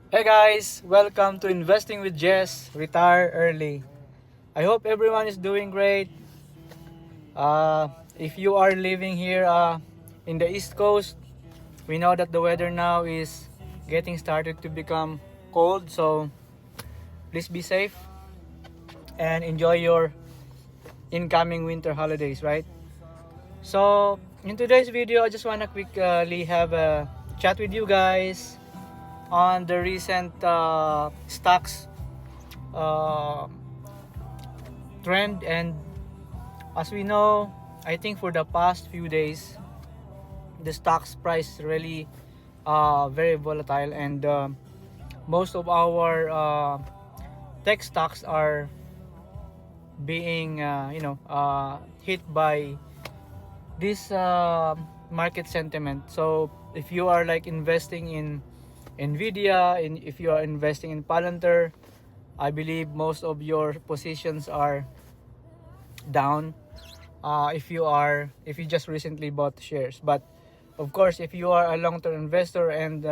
Hey guys, welcome to Investing with Jess, Retire Early. I hope everyone is doing great. If you are living here in the East Coast, we know that the weather now is getting started to become cold, so please be safe and enjoy your incoming winter holidays, right? So, in today's video, I just want to quickly have a chat with you guys on the recent stocks uh, trend. And as we know, I think for the past few days the stocks price really very volatile, and most of our tech stocks are being hit by this market sentiment. So if you are like investing in Nvidia, if you are investing in Palantir, I believe most of your positions are down. If you just recently bought shares, but of course if you are a long-term investor and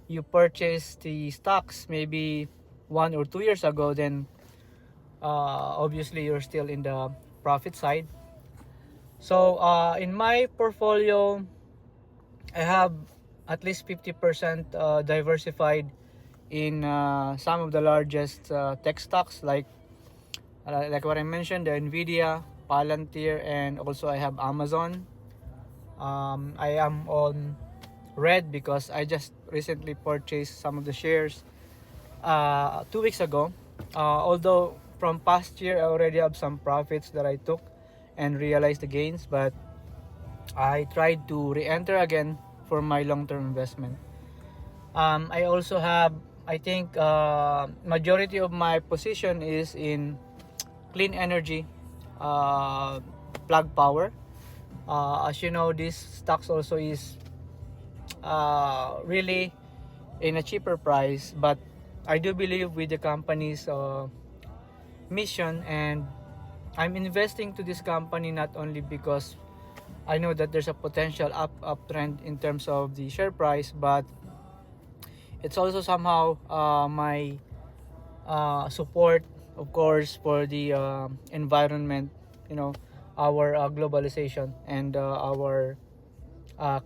you purchased the stocks maybe 1 or 2 years ago, then obviously you're still in the profit side. So in my portfolio, I have at least 50% diversified in some of the largest tech stocks, like what I mentioned, the Nvidia, Palantir, and also I have Amazon. I am on red because I just recently purchased some of the shares 2 weeks ago. Although from past year I already have some profits that I took and realized the gains, but I tried to re-enter again for my long-term investment. I also have, I think, majority of my position is in clean energy, uh, plug power. As you know, this stocks also is really in a cheaper price, but I do believe with the company's mission, and I'm investing to this company not only because I know that there's a potential uptrend in terms of the share price, but it's also somehow my support, of course, for the environment, you know, our globalization and our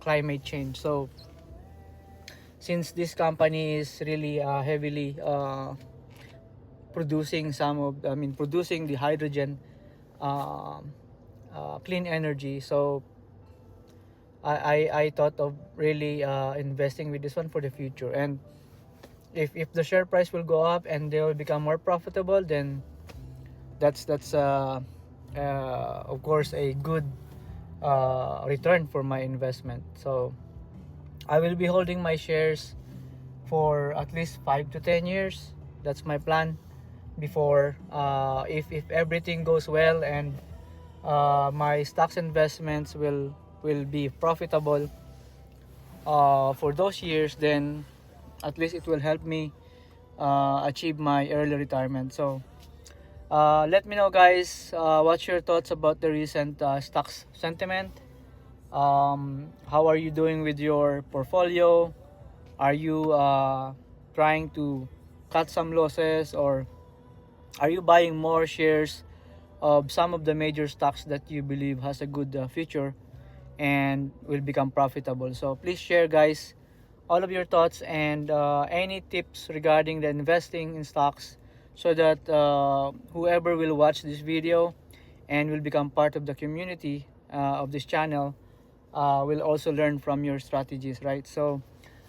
climate change. So since this company is really heavily producing the hydrogen, uh, clean energy, so I thought of really investing with this one for the future. And if the share price will go up and they will become more profitable, then that's of course a good return for my investment. So I will be holding my shares for at least 5 to 10 years. That's my plan. Before, if everything goes well and my stocks investments will be profitable for those years, then at least it will help me achieve my early retirement. So let me know, guys, what's your thoughts about the recent stocks sentiment. How are you doing with your portfolio? Are you trying to cut some losses, or are you buying more shares of some of the major stocks that you believe has a good future and will become profitable? So please share, guys, all of your thoughts and any tips regarding the investing in stocks, so that whoever will watch this video and will become part of the community of this channel will also learn from your strategies, right? So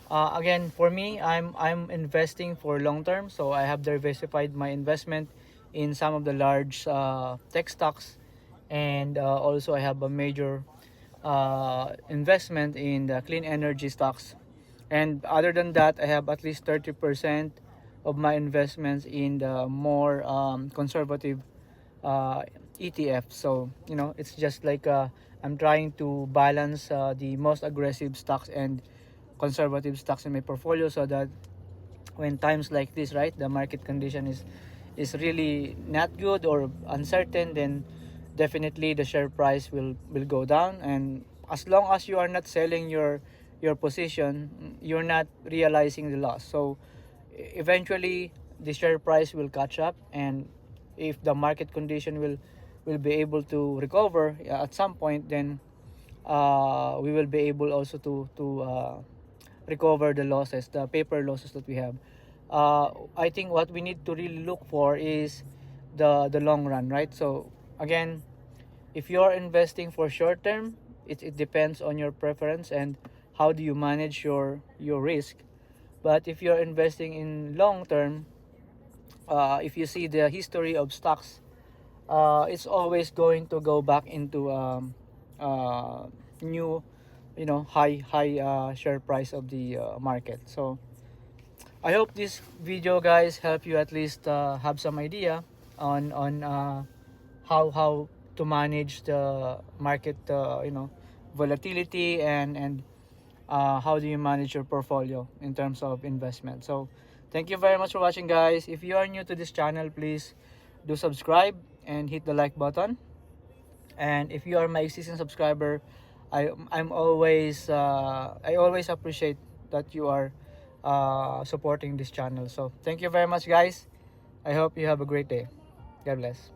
again, for me, I'm investing for long term, so I have diversified my investment in some of the large tech stocks, and also I have a major investment in the clean energy stocks. And other than that, I have at least 30% of my investments in the more conservative uh, ETF. So it's just like I'm trying to balance the most aggressive stocks and conservative stocks in my portfolio, so that when times like this, right, the market condition is really not good or uncertain, then definitely the share price will go down. And as long as you are not selling your position, you're not realizing the loss. So eventually the share price will catch up, and if the market condition will be able to recover at some point, then we will be able also to recover the losses, the paper losses that we have. I think what we need to really look for is the long run, right? So again, if you're investing for short term, it depends on your preference and how do you manage your risk. But if you're investing in long term, if you see the history of stocks, it's always going to go back into uh, new, high share price of the market. So I hope this video, guys, help you at least have some idea on how to manage the market, volatility, and how do you manage your portfolio in terms of investment. So thank you very much for watching, guys. If you are new to this channel, please do subscribe and hit the like button. And if you are my existing subscriber, I always appreciate that you are supporting this channel. So thank you very much, guys. I hope you have a great day. God bless.